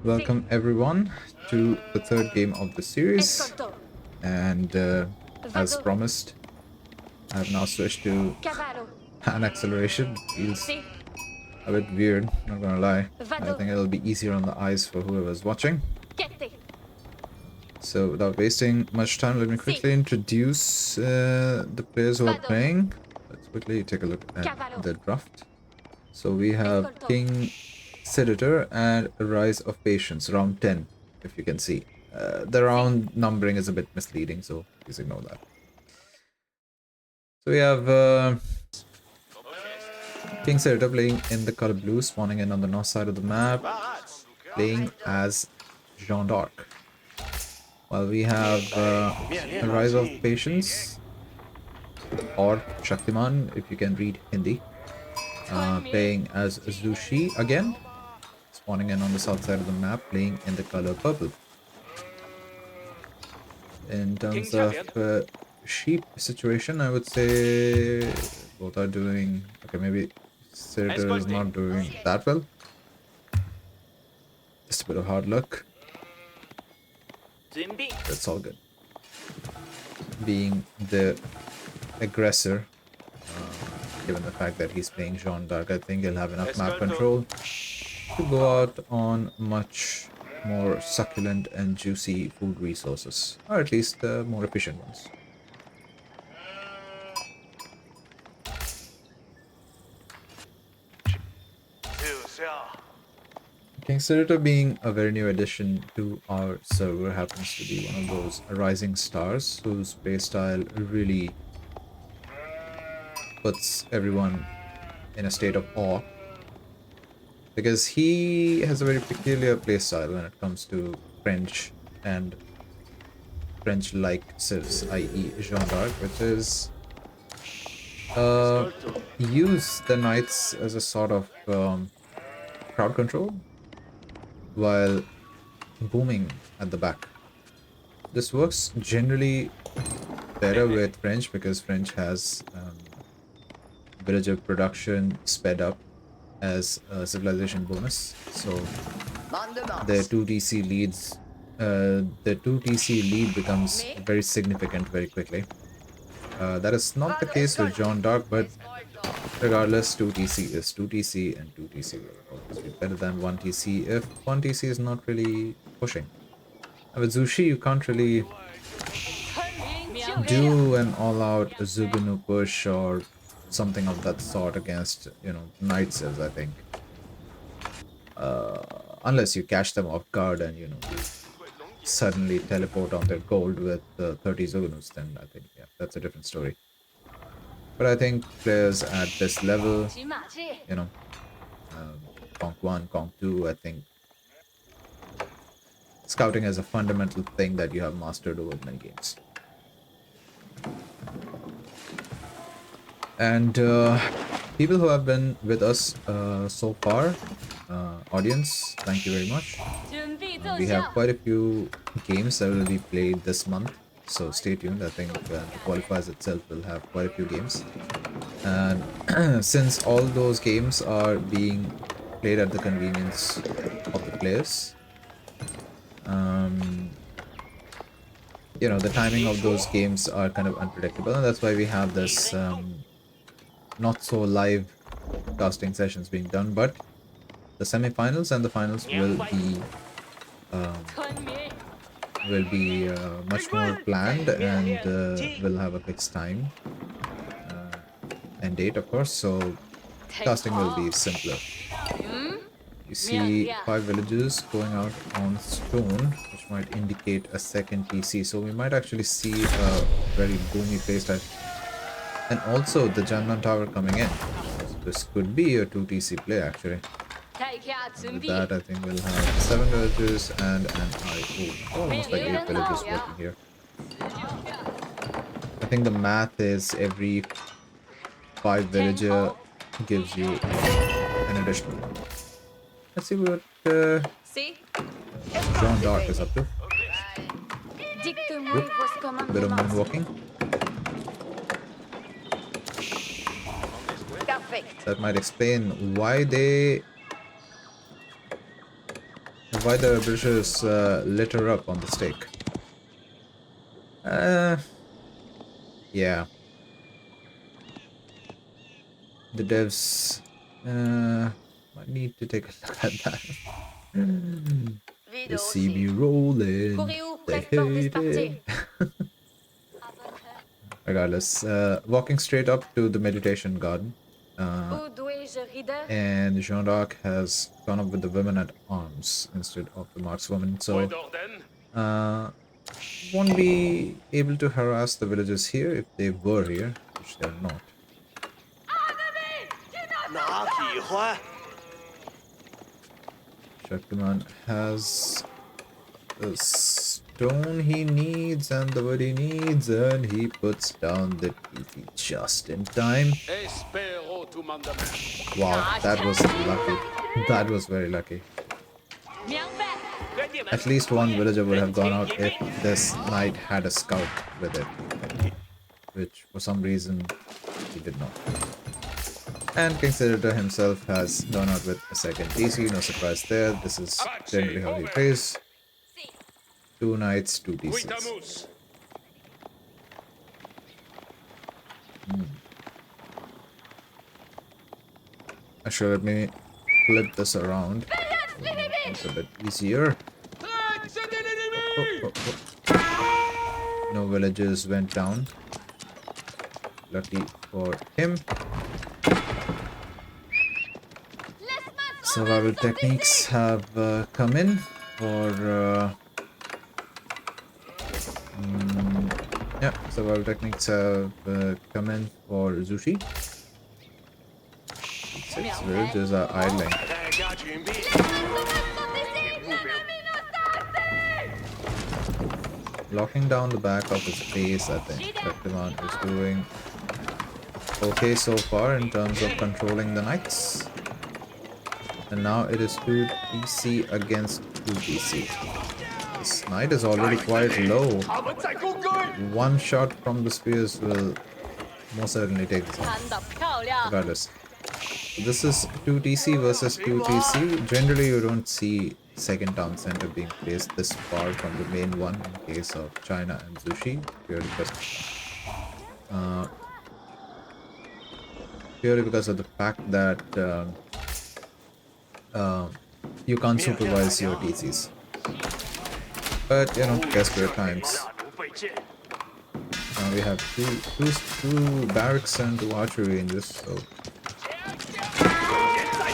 Welcome everyone to the third game of the series, and as promised, I have now switched to hand acceleration. Feels a bit weird, not gonna lie. I think it'll be easier on the eyes for whoever's watching. So without wasting much time, let me quickly introduce the players who are playing. Let's quickly take a look at the draft. So we have King Sedator and Rise of Patience, round 10, if you can see. The round numbering is a bit misleading, so please ignore that. So we have King Sedator playing in the color blue, spawning in on the north side of the map, playing as Jeanne d'Arc. While we have Rise of Patience, or Shaktiman, if you can read Hindi, playing as Zushi again, spawning in on the south side of the map, playing in the color purple. In terms of sheep situation, I would say both are doing okay. Maybe Senator is not doing that well. Just a bit of hard luck. That's all good. Being the aggressor, given the fact that he's playing Jeanne d'Arc, I think he'll have enough map control to go out on much more succulent and juicy food resources, or at least the more efficient ones. King Senator, being a very new addition to our server, happens to be one of those rising stars whose playstyle really puts everyone in a state of awe, because he has a very peculiar playstyle when it comes to French and French-like civs, i.e. Jeanne d'Arc, which is use the knights as a sort of crowd control while booming at the back. This works generally better with French because French has villager production sped up as a civilization bonus. So the 2TC leads, the 2TC lead becomes very significant very quickly. That is not the case with Jeanne d'Arc, but regardless, 2TC is 2TC, and 2TC will always be better than 1TC if 1TC is not really pushing. And with Zushi, you can't really do an all-out Zugunu push or something of that sort against, Knight Civs, I think. Unless you catch them off guard and, you suddenly teleport on their gold with 30 Zugunus, then I think, yeah, that's a different story. But I think players at this level, Conk 1, Conk 2, I think scouting is a fundamental thing that you have mastered over many games. And people who have been with us so far, audience, thank you very much. We have quite a few games that will be played this month, so stay tuned. I think the qualifiers itself will have quite a few games. And since all those games are being played at the convenience of the players, the timing of those games are kind of unpredictable, and that's why we have this not so live casting sessions being done. But the semifinals and the finals will be much more planned, and will have a fixed time and date, of course, so casting will be simpler. You see 5 villages going out on stone, which might indicate a second TC, so we might actually see a very boomy playstyle. And also the Janman Tower coming in. This could be a 2TC play actually. And with that, I think we'll have 7 villages and an IO. Almost like 8 villages working here. I think the math is every 5 villager gives you an additional one. Let's see what Jeanne d'Arc is up to. Oop, a bit of moonwalking. That might explain why they why the British litter up on the stake. Yeah. The devs might need to take a look at that. They see me rolling. They hate it. Regardless, walking straight up to the meditation garden. And Jean d'Arc has gone up with the women at arms instead of the markswomen, so won't be able to harass the villagers here if they were here, which they're not. Shaktiman has the stone he needs and the wood he needs, and he puts down the TP just in time. Wow, that was lucky. That was very lucky. At least one villager would have gone out if this knight had a scout with it, which for some reason he did not. And King Senator himself has gone out with a second TC, no surprise there. This is generally how he plays. 2 knights, 2 TCs. Actually, let me flip this around. It's a bit easier. No villagers went down. Lucky for him. Survival techniques have come in for yeah, survival techniques have come in for Zushi. 6 villagers are idling. Locking down the back of his base, I think Shaktiman is doing okay so far in terms of controlling the knights. And now it is 2 DC against 2 DC. This knight is already quite low. One shot from the spears will most certainly take this out. Regardless. This is 2 TC versus 2 TC. Generally, you don't see second town center being placed this far from the main one in case of China and Zushi. Purely because of the fact that you can't supervise your TCs. But, you know, desperate times. Now we have two barracks and 2 archery ranges, so...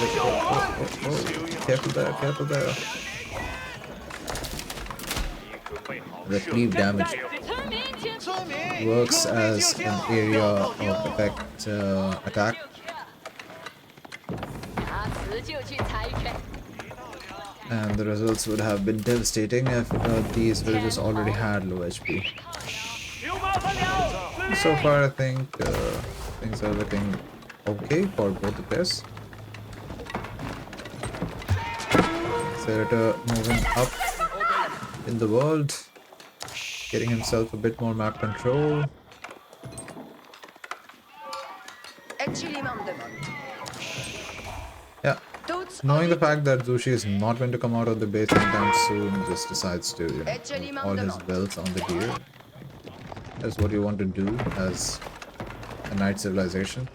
Oh, careful there, careful there. The cleave damage works as an area of effect attack. And the results would have been devastating if these villages already had low HP. So far, I think things are looking okay for both the pairs. Senator moving up in the world, getting himself a bit more map control. Yeah, knowing the fact that Zushi is not going to come out of the base anytime soon, just decides to, you know, put all his belts on the deer. That's what you want to do as a knight civilization.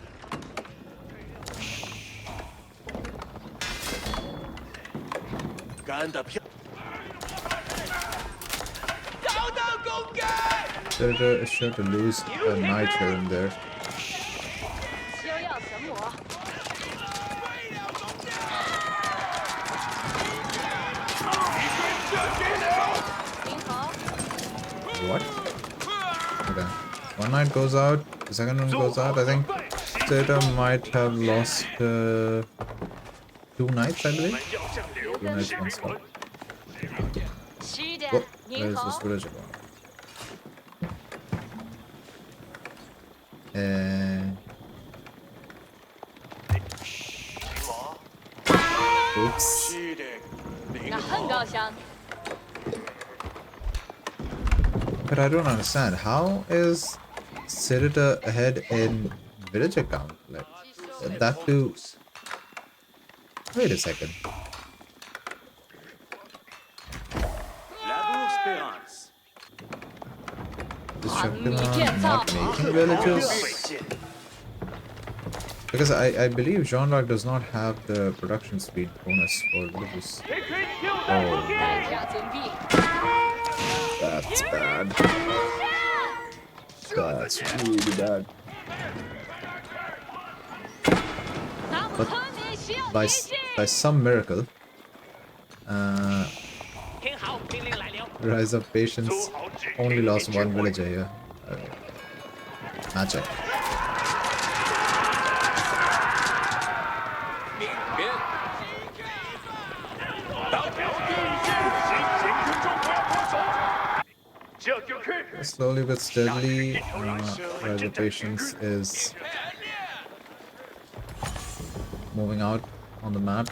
Senator is sure to lose a knight here and there. What? Okay. One knight goes out, the second one goes out. I think Senator might have lost 2 knights, I believe. 2 knights, 1 scout. Oh, where is this villager going? Oops. But I don't understand. How is Senator ahead in villager count? Like, that too. Wait a second. Shaktiman not making villages? Because I believe Jean-Luc does not have the production speed bonus for villages. Oh, that's bad. That's really bad. But by some miracle, Rise of Patience only lost one villager here. Magic. Slowly but steadily, Rise of Patience is moving out on the map,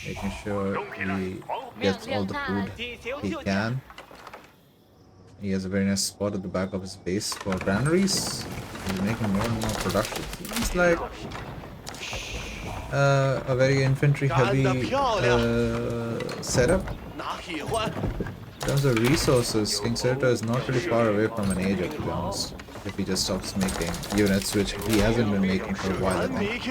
making sure he gets all the food he can. He has a very nice spot at the back of his base for granaries. He's making more and more production. Seems like a very infantry heavy setup. In terms of resources, King Sirta is not really far away from an age, to be honest. If he just stops making units, which he hasn't been making for a while, I think.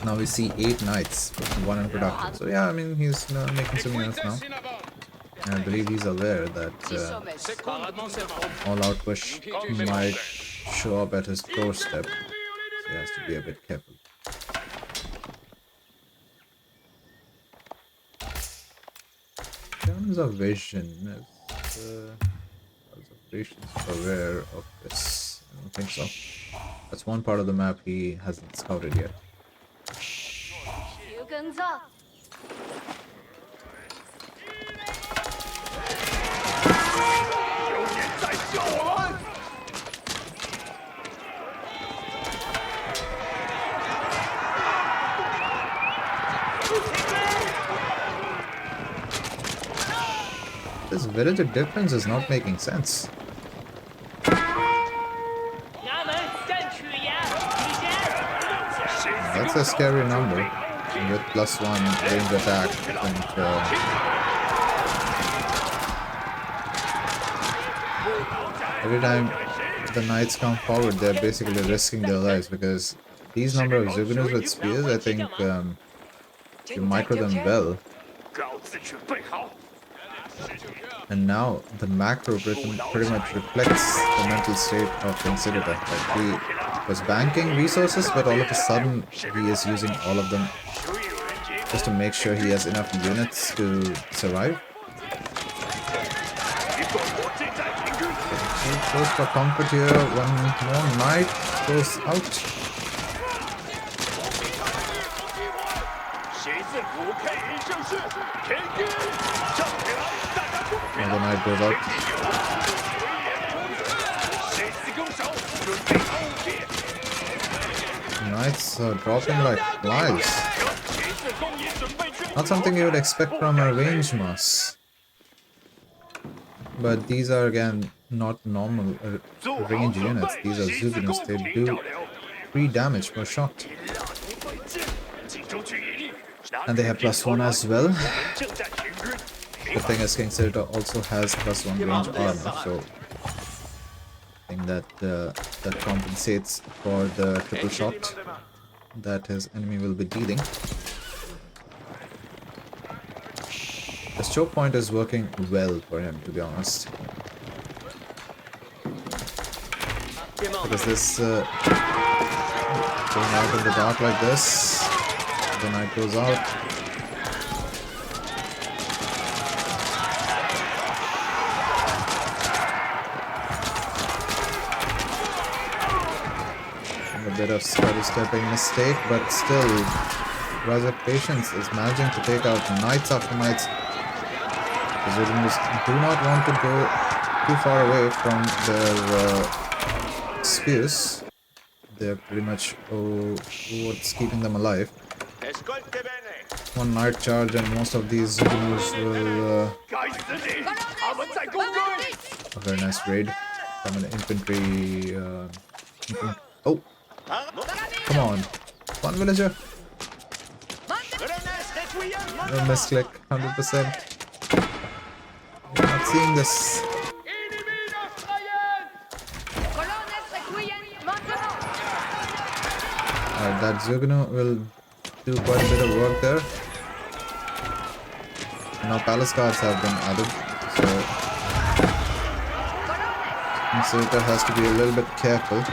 Now we see 8 knights, 1 in production. So yeah, I mean, he's making some units now. And I believe he's aware that all-out push might show up at his doorstep. So he has to be a bit careful. In terms of vision, is observations aware of this? I don't think so. That's one part of the map he hasn't scouted yet. This villager difference is not making sense. That's a scary number with +1 range attack. I think every time the knights come forward, they're basically risking their lives because these number of Zugunus with spears, I think you micro them well. And now the macro pretty much reflects the mental state of King Sirta. Like he was banking resources, but all of a sudden he is using all of them just to make sure he has enough units to survive. He goes for comfort here. One more knight goes out. Another knight goes out. Knights are dropping like flies. Not something you would expect from a range mass. But these are again not normal range units. These are Zugunus. They do 3 damage per shot. And they have +1 as well. The thing is, King Sirta also has +1 range armor, so I think that that compensates for the triple shot that his enemy will be dealing. The choke point is working well for him, to be honest. Because this going out in the dark like this, the knight goes out. A bit of stepping mistake, but still, Rise of Patience is managing to take out knights after knights. The Zugunus do not want to go too far away from their spears. They're pretty much what's keeping them alive. One knight charge and most of these Zugunus will... a very nice raid from an infantry... oh! Come on! One villager! No misclick, 100%. We're not seeing this. that Zugunu will do quite a bit of work there. And now palace guards have been added, so Insertor has to be a little bit careful.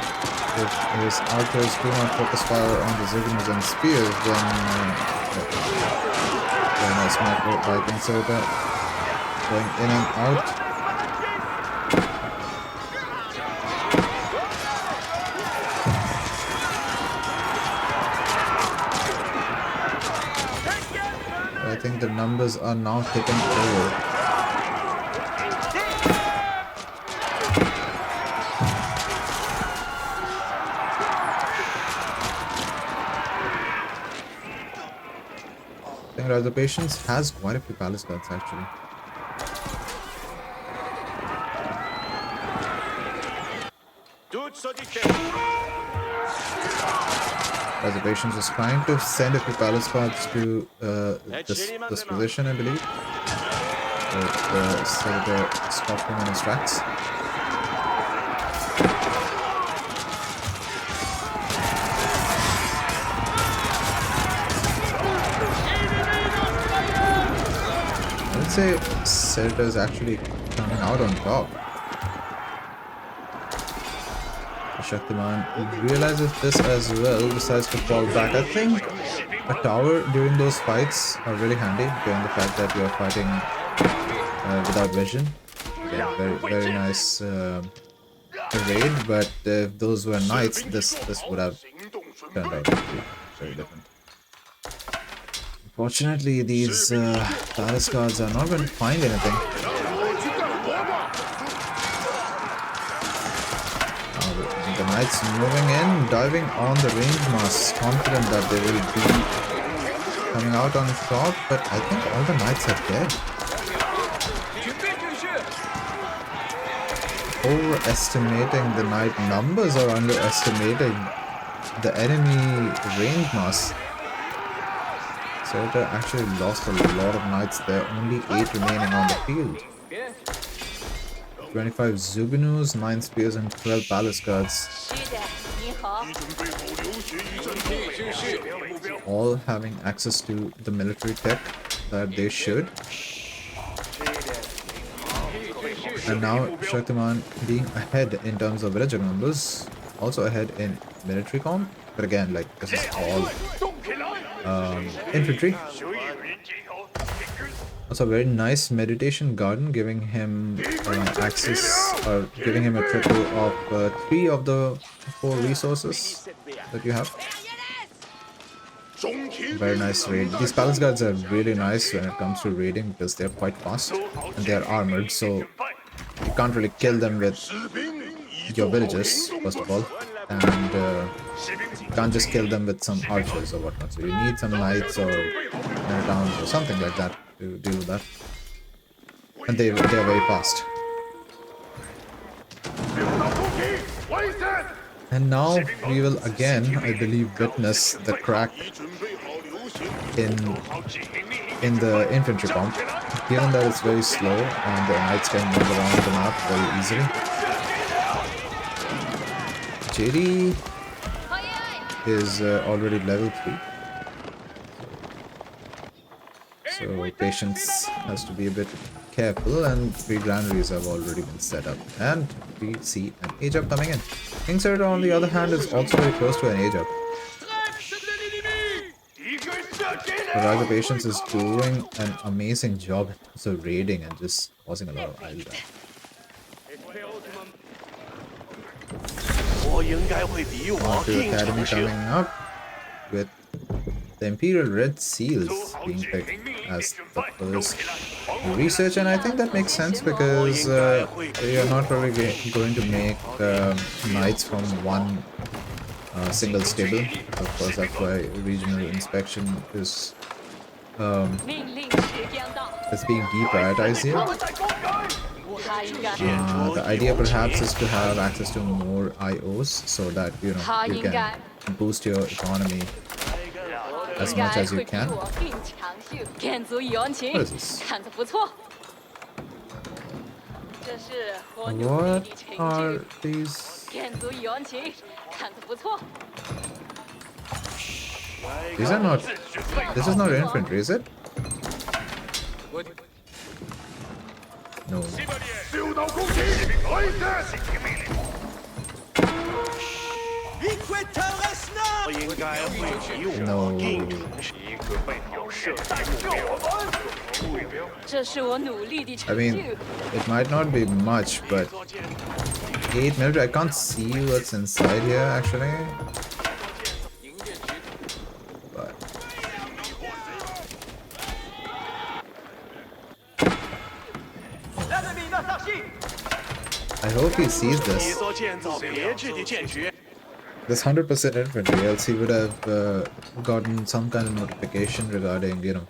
If his archers do not focus fire on the Zugunus and spears, then very nice macro by Insertor going in and out. I think the numbers are now taken over. I think Reservations has quite a few palace guards actually. Reservations is trying to send a few palace guards to this position, I believe. But Senator stopped him in his tracks. I would say Senator is actually coming out on top. Shaktiman realizes this as well, decides to fall back. I think a tower during those fights are really handy, given the fact that you are fighting without vision. Again, very nice raid, but if those were knights, this would have turned out to be very different. Unfortunately, these palace guards are not going to find anything. The knights moving in, diving on the range mass, confident that they will be coming out on top, but I think all the knights are dead. Overestimating the knight numbers or underestimating the enemy range mass. Serta actually lost a lot of knights there, only 8 remaining on the field. 25 Zugunus, 9 spears and 12 palace guards. All having access to the military tech that they should. And now Shaktiman being ahead in terms of villager numbers, also ahead in military comp. But again, like, this is all infantry. Also, a very nice meditation garden, giving him access, or giving him a triple of 3 of the 4 resources that you have. Very nice raid. These palace guards are really nice when it comes to raiding because they're quite fast and they're armored, so you can't really kill them with your villagers, first of all, and you can't just kill them with some archers or whatnot, so you need some knights or towns or something like that to deal with that. And they are very fast. And now we will again, I believe, witness the crack in the infantry comp, given that it's very slow and the knights can move around the map very easily. JD is already level 3. So patience has to be a bit careful, and 3 granaries have already been set up. And we see an age up coming in. King Serta, on the other hand, is also very close to an age up. Raga Patience is doing an amazing job so raiding and just causing a lot of idle damage. After Academy coming up with the Imperial Red Seals being picked as the first research, and I think that makes sense because you're not really going to make knights from one single stable. Of course, that's why regional inspection is being deprioritized here. The idea perhaps is to have access to more IOs so that you can boost your economy as much as you can. What is this? What are these? These are not. This is not infantry, is it? No. No. I mean, it might not be much, but 8 military. I can't see what's inside here actually. But I hope he sees this. This 100% infantry, else he would have gotten some kind of notification regarding, you know,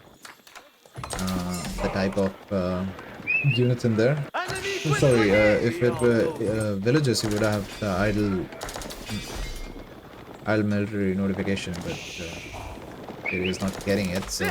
the type of units in there. I'm sorry, if it were villages, he would have the idle military notification, but he is not getting it, so.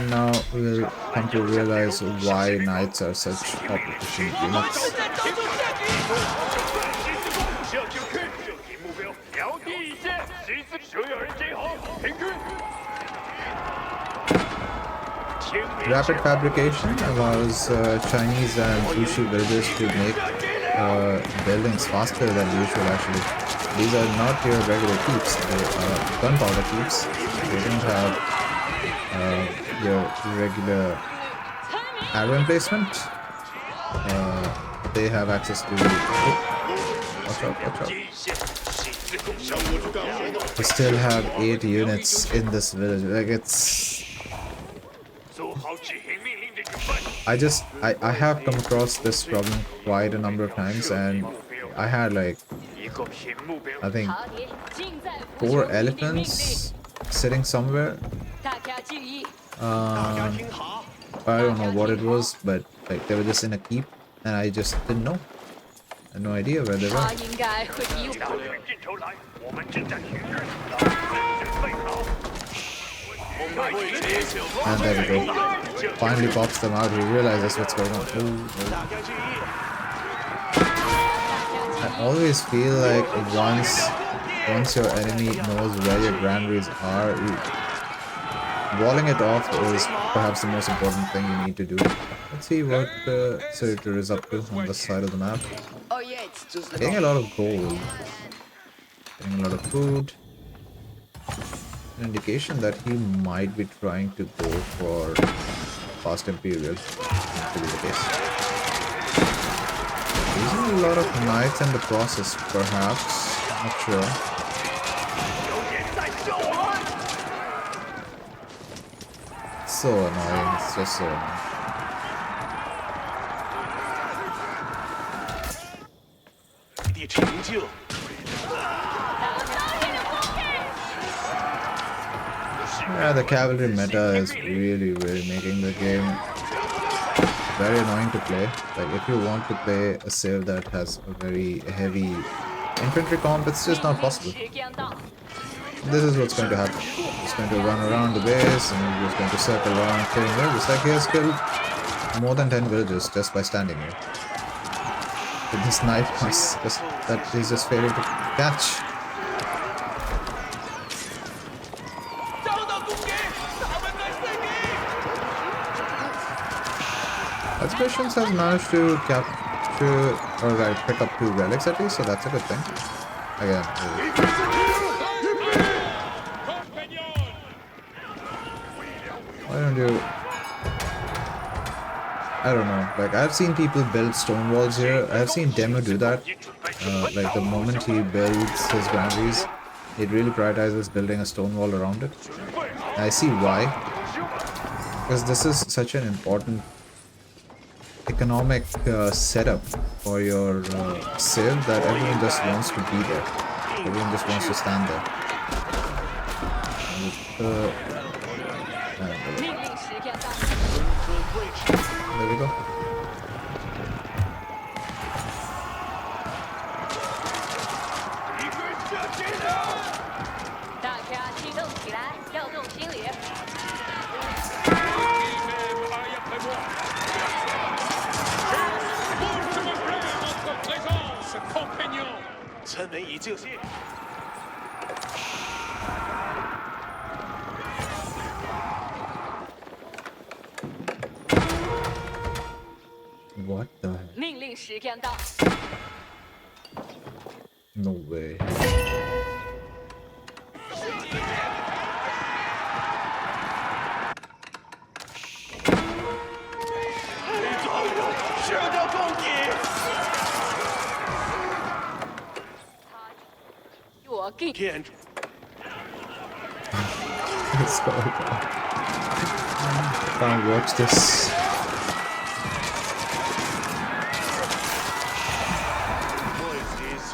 Now we'll come to realize why knights are such opposition units. Rapid fabrication allows Chinese and Fushi builders to make buildings faster than usual actually. These are not your regular keeps, they are gunpowder keeps. They don't have your regular arrow emplacement. They have access to. Watch out, watch out. We still have 8 units in this village. Like it's. I have come across this problem quite a number of times, and I had like I think 4 elephants sitting somewhere. I don't know what it was, but like they were just in a keep, and I just didn't know. I had no idea where they were. And there we go. Finally pops them out. He realizes what's going on. Oh. I always feel like once your enemy knows where your granaries are, walling it off is perhaps the most important thing you need to do. Let's see what Senator is up to on the side of the map. Getting a lot of gold. Getting a lot of food. An indication that he might be trying to go for fast Imperial. Not to be the case. Using a lot of knights in the process, perhaps. Not sure. So annoying, it's just so annoying. Yeah, the cavalry meta is really making the game very annoying to play. Like if you want to play a save that has a very heavy infantry comp, it's just not possible. This is what's going to happen. He's going to run around the base and he's going to circle around killing villages. Like he has killed more than 10 villages just by standing here. With this knife that he's just failing to catch. Expeditions has managed to capture or pick up 2 relics at least, so that's a good thing. Again. Why don't you? I don't know. Like I've seen people build stone walls here. I've seen Demo do that. Like the moment he builds his granaries, it really prioritizes building a stone wall around it. And I see why. Because this is such an important economic setup for your civ that everyone just wants to be there. Everyone just wants to stand there. and 命令时间到， there we go. 大家激动起来，调动心理。 村民已就绪。 What the heck? 命令时间到， No way. 射掉攻击！ 我给 天主， Let's go. Can't watch this.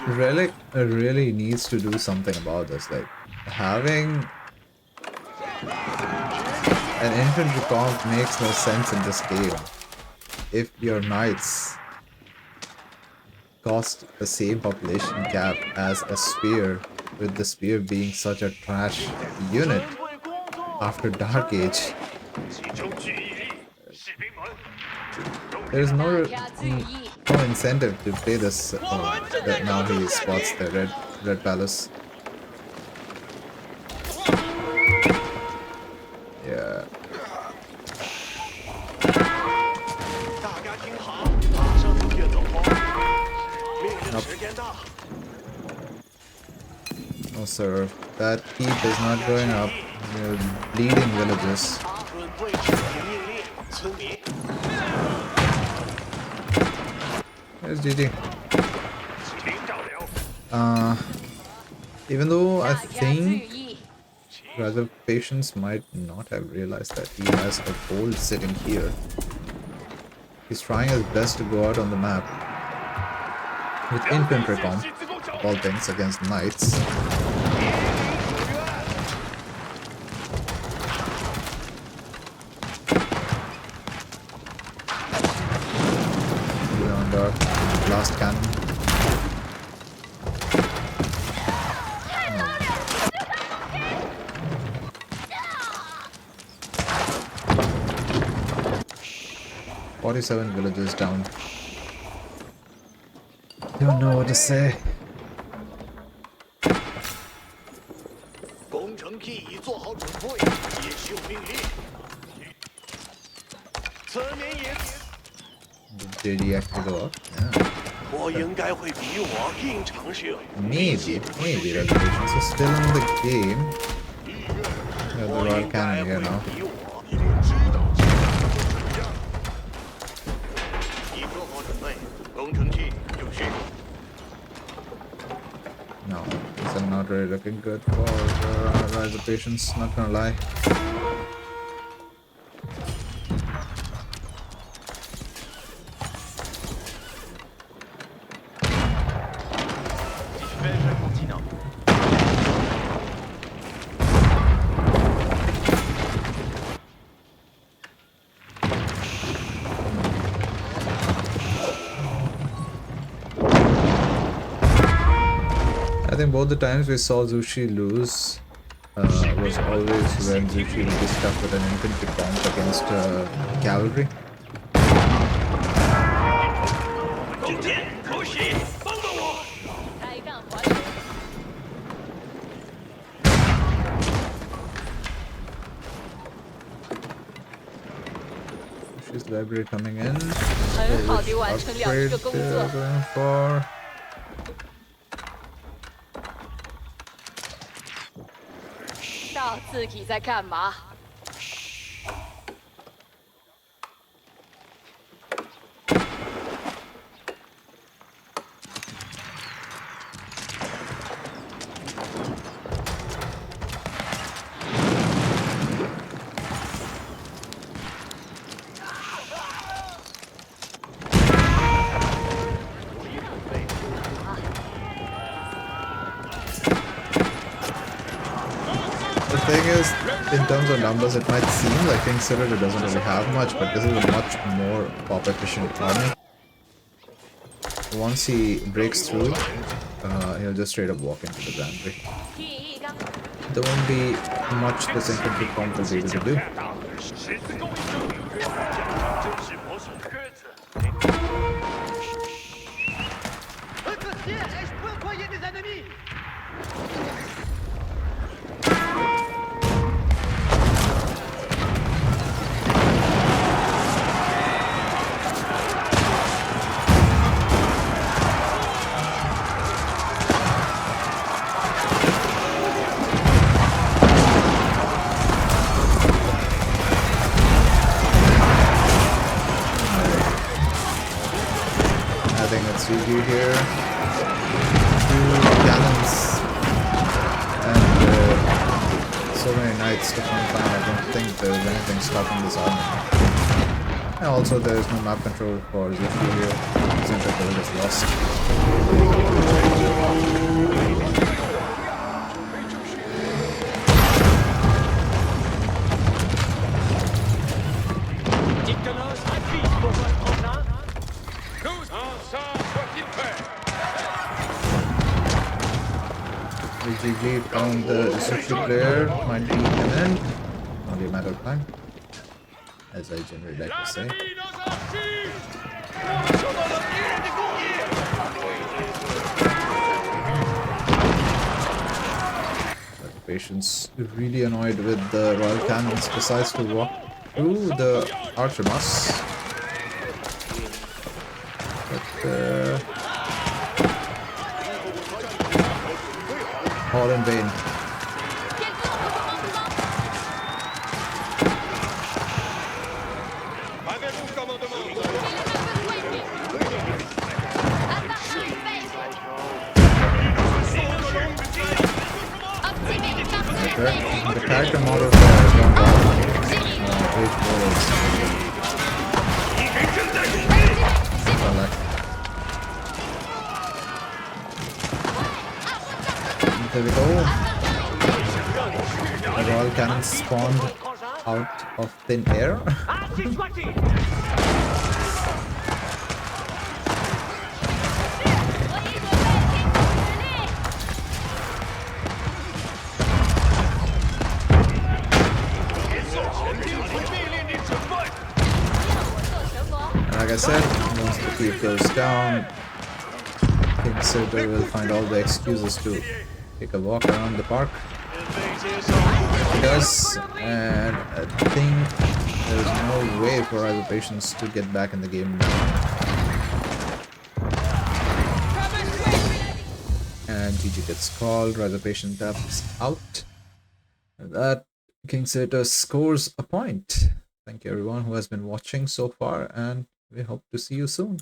Relic really needs to do something about this. Like having an infantry comp makes no sense in this game. If your knights cost the same population cap as a spear, with the spear being such a trash unit after Dark Age, 集中注意力，士兵们， there is 大家注意， no incentive to play this. That now he spots the red palace. Yeah. 大家听好，马上就越走风。命令时间到， No sir, that keep is not going up. We're bleeding villages. 准备执行命令，村民， Where's GG? 领导了， Even though I 大家注 think 意， Rather Patience might not have realized that he has a gold sitting here. He's trying his best to go out on the map with infantry comp, of all things, against knights. Beyond our blast cannon. Oh. 47 villages down. Don't know what to say. 工程器已做好准备，接受命令。村民也， Did JD actually go up? Yeah. 我应该会比我更长寿。 Maybe the Patience is still in the game. Yeah, the 我 Royal 应该 Cannon 会 here now. 比我一定知道情况怎样。已做好准备，工程器就绪。 No, things are not really looking good for Rise of Patience, not gonna lie. I think both the times we saw Zushi lose was always when Zushi would be stuck with an infantry comp against cavalry. 弓箭，偷袭，帮帮我！ 开干还原， Zushi's library coming in. 很好地完成了这个工作。 Going for. 知道自己在干嘛。 The thing is, in terms of numbers, it might seem like Conqueror doesn't really have much, but this is a much more pop efficient army. Once he breaks through, he'll just straight up walk into the granary. 第一个， There won't be much this infantry comp will be able to do. 十字弓一声，真是魔术鸽子。Votre ciel, ai-je pu envoyer des ennemis? I think it's GG here. 2 cannons and so many knights to front line. I don't think there's anything stopping this army. And also there is no map control for Zufu here. Seems like the village is lost. Dictonos affiche pour votre tremplin. Tous ensemble, soit-il fait. The GG found the Zufu player might be imminent. Only a matter of time. As I generally like to say. L'ennemi nous en tue. Marchons dans le pied des courriers. The patients really annoyed with the royal cannons besides to walk through the archers. But all in vain. Avez-vous commandement? The character model for John Eight bullets. There we go. The royal cannon spawned out of thin air. Ainsi soit-il. Like I said, once the keep goes down, Conqueror will find all the excuses to take a walk around the park. He does, and I think there's no way for other patients to get back in the game now. And GG gets called, Reservation taps out. And that Conqueror scores a point. Thank you everyone who has been watching so far, and we hope to see you soon.